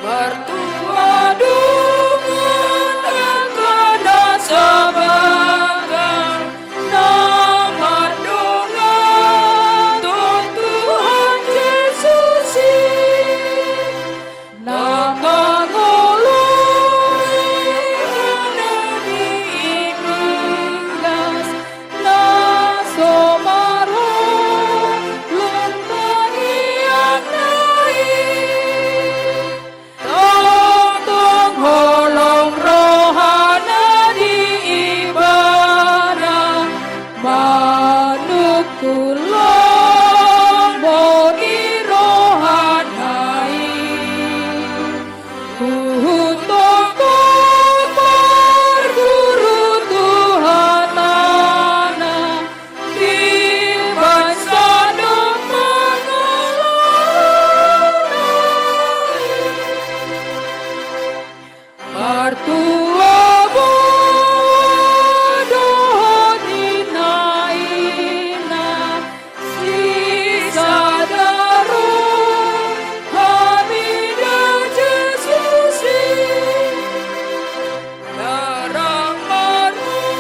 Bertua dengan ekana sabakan nama dengan Tuhan Yesus nama ngoloi enemi iblis na somaro lentai anai totong holong rohana di ibadah manukulong bodi rohanai untuk guru Tuhanana di bangsa Artua bodoh dinaina sisa daru hamida Jesus darang maruhani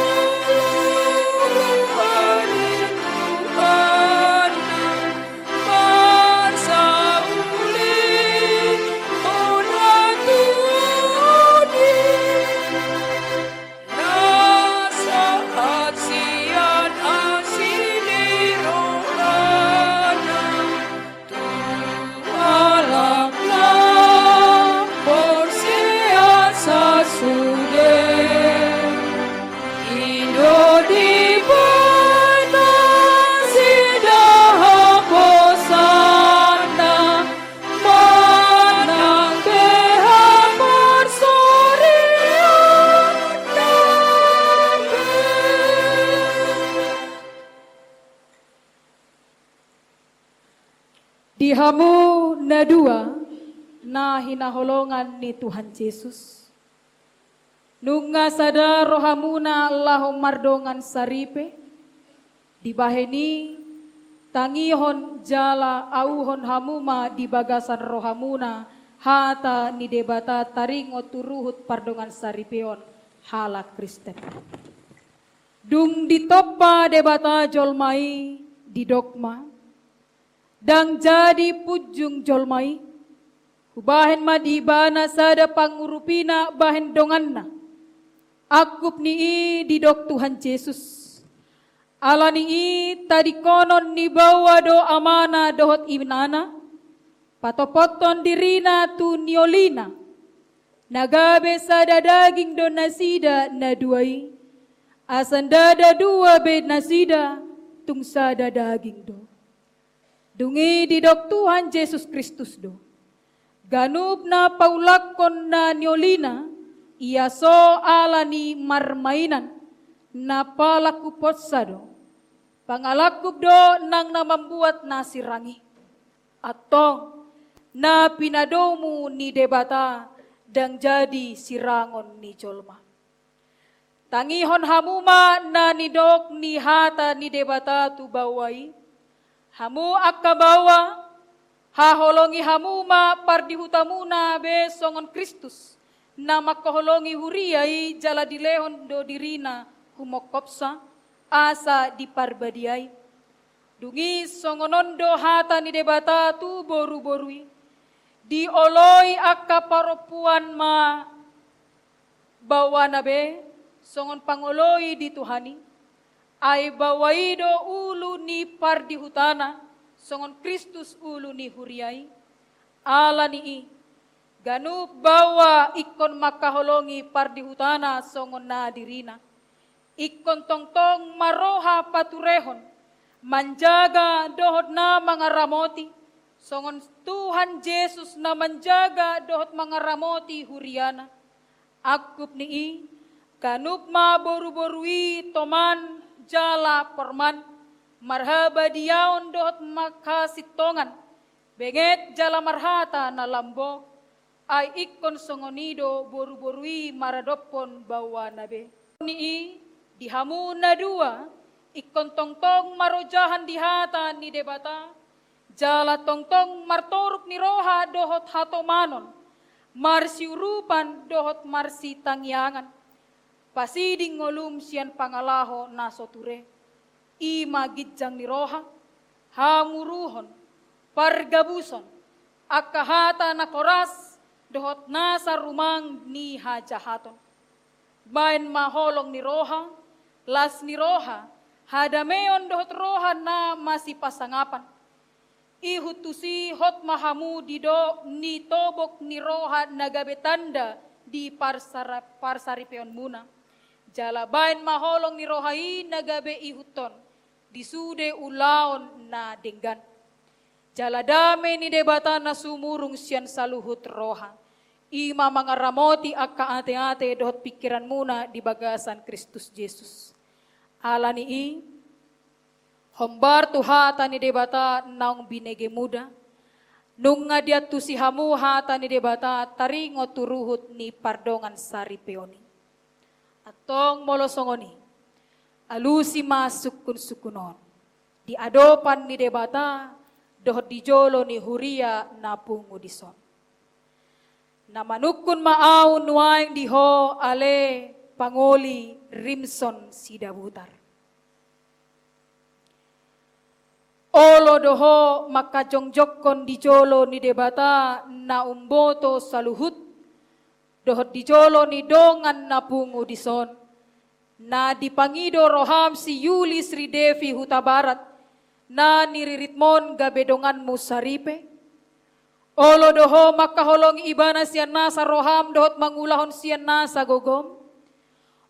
Tuhan bangsa uli udah Tuhan nasahat sian asini rohana Tuhalaklah porsiasa sude Indo di bana sidah posana manang beha persorian nabe. Dihamu na dua na hinaholongan ni Tuhan Yesus. Nunga sada rohamuna Allahum mardongan saripe. Dibaheni tangihon jala auhon hamuma di bagasan rohamuna hata ni debata taringo turuhut pardongan saripeon hala Kristen. Dung ditopa debata jolmai di dogma. Dang jadi pujung jolmai. Hubahen madibana sada pangurupina bahen donganna. Akup ni di dok Tuhan Yesus. Ala ni tadi konon ni bawa do amana dohot inana. Patopoton dirina tu niolina. Nagabe sada daging do nasida na duai. Asan dada dua be nasida tung sada daging do. Dungi di dok Tuhan Yesus Kristus do. Ganub na paulakon na niolina. Ia so alani marmainan. Na palakupot sado. Pangalakup do nang na membuat nasirangi. Atong na pinadomu ni debata. Dang jadi sirangon ni jolma. Tangihon hamuma na nidok ni hata ni debata tu bawai. Hamu akabawa, haholongi hamuma pardihutamuna be songon Kristus, na makaholongi huriai jala dilehon do dirina humokopsa, asa diparbadiai. Dungi songonondo hata ni debata tu boru-borui, dioloi akaparopuan ma bawana be, songon pangoloi di Tuhani. Ay bawaido ulu ni pardihutana, songon Kristus ulu ni huriai, ala ni ganub bawa ikon makaholongi pardihutana songon na dirina, ikon tongtong maroha paturehon, manjaga dohot na mga ramoti, songon Tuhan Yesus na manjaga dohot mga ramoti huriana, akup ni ganub ma boru-borui toman, jala perman, marhaba diaon dohot makasitongan, benget jala marhata na lambo, ay ikon songonido boru-borui maradopon bawa nabe. Ni dihamu na dua, ikon tongtong marojahan dihata ni debata, jala tongtong martoruk ni roha dohot hatomanon, marsi urupan dohot marsi tangyangan, pasiding ngolum sian pangalaho nasoture, ima gidjang ni roha, hamuruhon, pargabuson, akahata na koras, dohot nasa rumang ni hajahaton. Bain maholong ni roha, las ni roha, hadameon dohot roha na masih pasangapan. Ihutusi hot mahamu dido ni tobok ni roha nagabetanda di parsaripeon muna. Jalabain maholong ni rohai nagabe ihuton disude ulaon na denggan. Jaladame ni debata na sumurung sian saluhut roha. Ima mga ramoti akka ate-ate dohot pikiran muna di bagasan Kristus Yesus. Ala ni hombar tuhata ni debata naong binege muda. Nung nga dia tu si hamu hata ni debata taringo turuhut ni pardongan saripeoni. Atong molosongoni. Alusi masuk kun sukunon. Di adopan ni debata dohot dijolo ni huria na pungudison. Namanukun maaw nuaing diho ale pangoli Rimson Sidabutar. Olo doho makajongjokon dijolo ni debata na umboto saluhut. Dohot dijolo ni dongan na pungudison. Na dipangido roham si Yuli Sri Devi Huta Barat. Na niriritmon gabedongan mo saripe. Olo doho makaholong ibana siyan nasa roham dohot mangulahon siyan nasa gogom.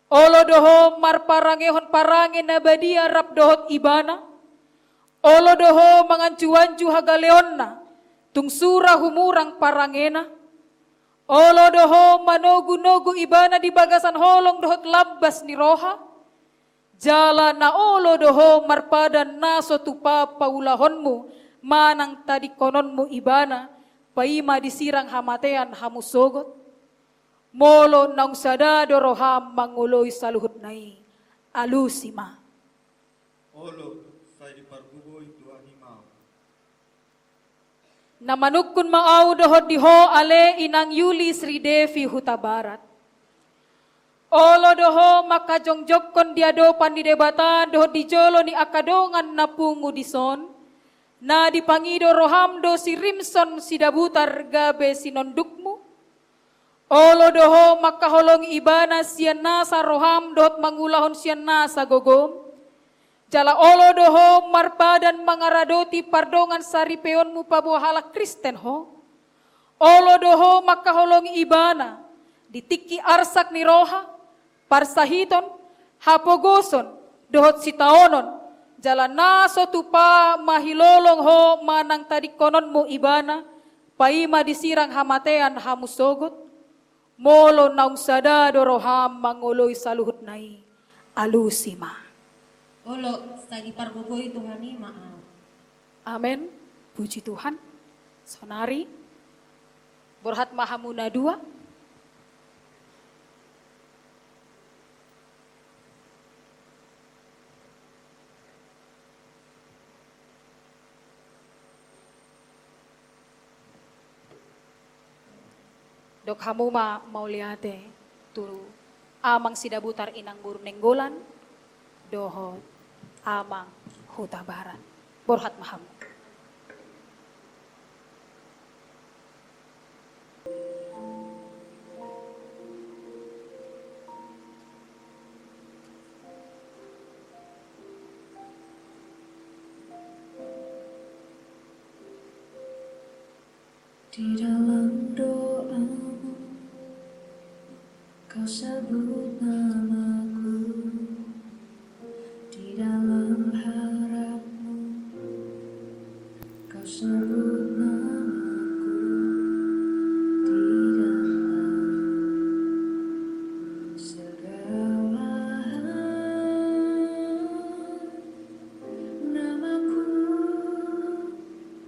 Olo doho marparangehon parangin na badia rap dohot ibana. Olo doho mangancuancu hagaleon na tungsura humurang parangena. Olo doho manogu-nogu ibana di bagasan holong dohot labas ni roha. Jala na olo doho marpadan naso tupa paulahonmu manang tadi kononmu ibana. Paima disirang hamatean hamusogot. Molo nang sadado roham manguloy saluhut nai. Alusima. Olo sa iparguboy tuahimao. Namanukun maaw dohot diho ale inang Yuli Sri Devi Huta Barat. Olo doho makajongjokon diadopan di debatan dohot dijolo ni akadongan na pungudison. Na dipangido rohamdo si Rimson Sidabutar gabe sinondukmu. Olo doho makaholong ibana siyan nasa roham dohot mangulahon siyan nasa gogom. Jala olo doho marpadan mangaradoti pardongan saripeon mu pabuhala Kristen ho. Olo doho makaholong ibana ditiki arsak ni roha, parsahiton, hapogoson, dohot sitaonon. Jala naso tupa mahilolong ho manang tadi konon mo ibana, paima disirang hamatean hamusogot, molo naung sadado roham manguloy saluhut nai, alusima. Olo sa ipargugoy Tuhani maaw. Amen. Puji Tuhan. Sonari. Borhat mahamuna dua. Dok hamuma mauliate turu amang Sidabutar inang buru nenggolan dohot amang Huta Barat. Borhat mahamu. Di dalam doamu kau sebut namaku, di dalam harapmu kau sebut namaku, di dalam segala hal namaku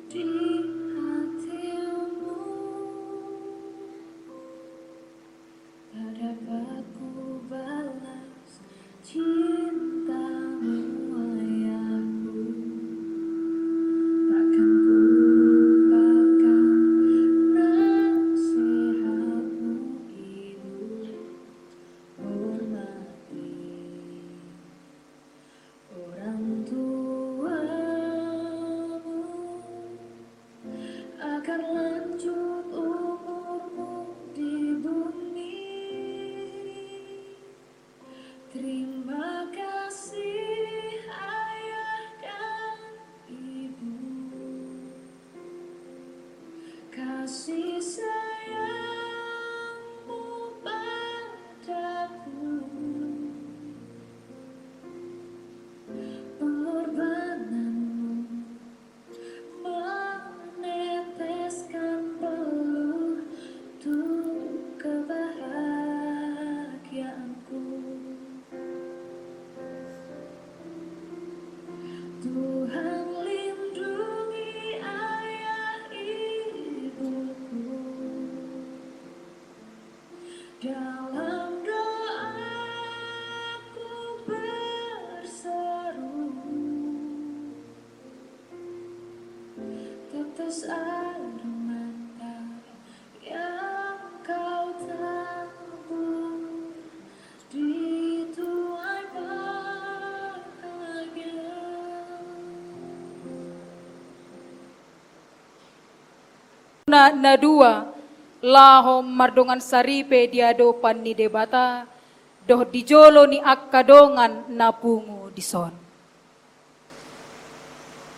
di hatimu. Tak dapat ku dalam doaku berseru, tetes air mata yang kau tabur di tuai bahagia. Na dua laho mardongan saripe diado panni debata doh dijolo ni akkadongan napungu dison.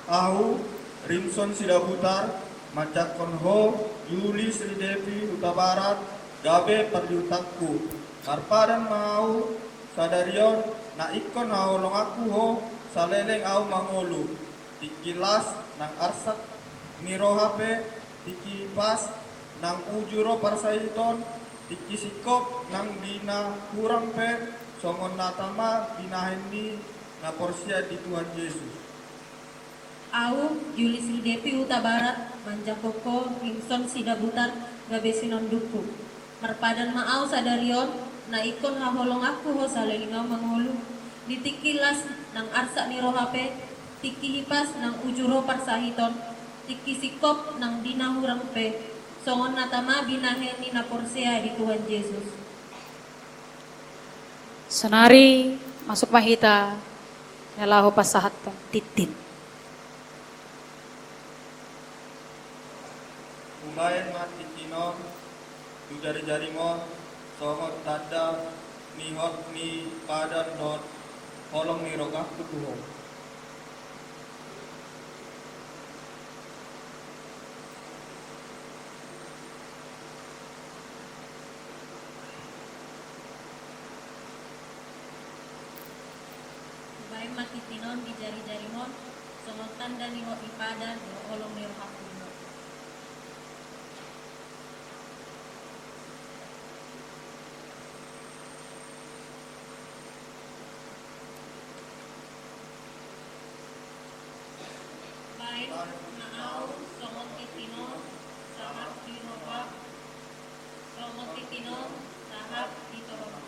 Ahu Rimson Sidabutar Macakon Ho Yuli Sri Devi Huta Barat Gabe Perliutakku Marpadan mau Sadarion na ikon haolong aku ho saleleng au mangolu tikilas nang arsak miro hape tiki pas nang ujuro parsaiton tiki sikop nang dina kurang pe songon natama dinahendi na porsia di Tuhan Yesus. Au Juli Sri Devi Huta Barat Manjakoko Rimson Sidabutar Gabesinon Duku Marpadan maau sadarion na ikon haholong aku ho salelingau mangolu ditikilas nang arsa niro hape tiki hipas nang ujuro parsahiton tiki sikop nang dina hurang pe songon natama binaheni na porsea di Tuhan Yesus. Senari masuk mahita nalaho pasahat titin. Umbayan mati kinom tu jari-jari mo songot tanda mihot ni padan dot holong ni rogah tubuh. Bae mati tinon di jari-jari mon songot tanda ni ho ipadan do olong niro haku. Maau songot titino sahab diroba songot titino sahab ditoroba.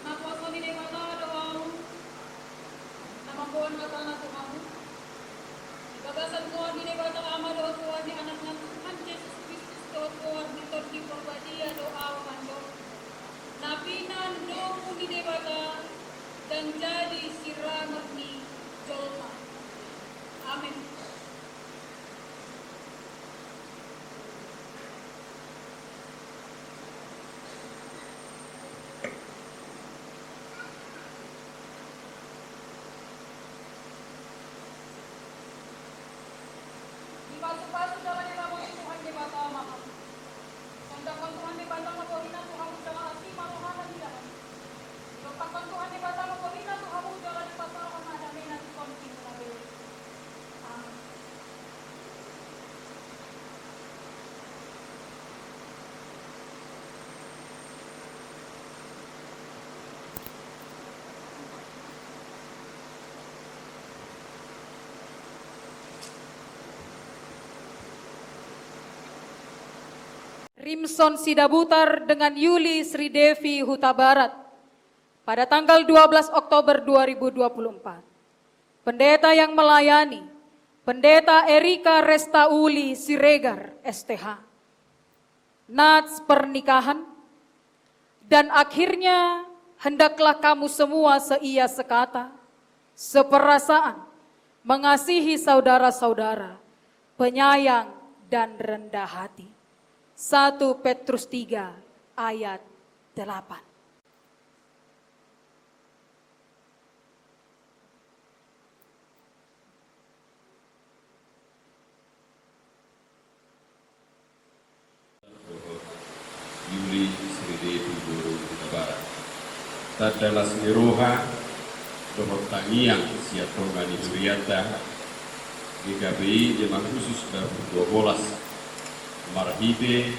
Napuaso ni Dewata doang namampuan mata na tumamu. Bagasan Tuhan di Dewata ama doa Tuhan di anaknya Tuhan Yesus Kristus doa Tuhan di torki perbadia doa mando. Napinan doa di Dewata dan jadi siramer ni jolma. Amin. Dipasok-pasok dalam ilmu Tuhan di bata makan. Kondakan Tuhan di bata makorina Tuhan jalan asli marohanan di dalam. Doktakan Tuhan di bata makorina Tuhan jalan di pasaran ada mena di konti nabi. Amin. Rimson Sidabutar dengan Yuli Sri Devi Huta Barat pada tanggal 12 Oktober 2024. Pendeta yang melayani, Pendeta Erika Restauli Siregar, STH. Nats pernikahan, dan akhirnya hendaklah kamu semua seia sekata, seperasaan, mengasihi saudara-saudara, penyayang dan rendah hati. 1 Petrus 3 ayat 8. Yuli Sri Devi Guru Huta Barat. Tadalas miroha dohot tangiang siatongani huriata GKPI Jemaah Khusus Dapur 12 Marhibe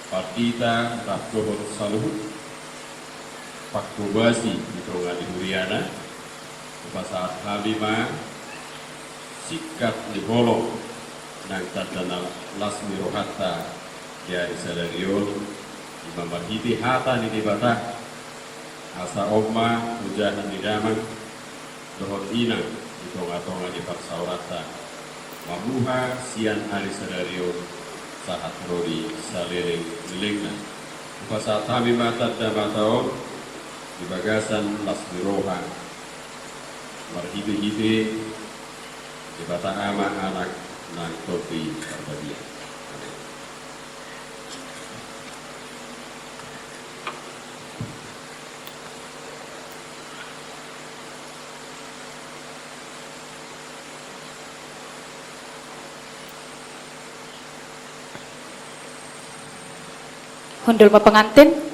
Partita Rapdohot Saluhut Pakubasi Ditonga di Huriana, Pasaat Habima, Sikat di Holo, Nang Tadana Lasmi Rohata, Jari Sadarion, Imam Marhiti Hata di Dibata, Asa Oma, Hujahan di Damang, Dohot Inang, Ditonga-tonga di Paksaurata, Mamuha, Sian Ali Sadarion, Sahat Rodi, Salering, Lilingna, Pasaat Habima Tadamataon, di Bagasan Lasmi Roha, Marhiti-hiti, di Bata Ama anak Nang Topi Karbadia. Amin. Hundul pengantin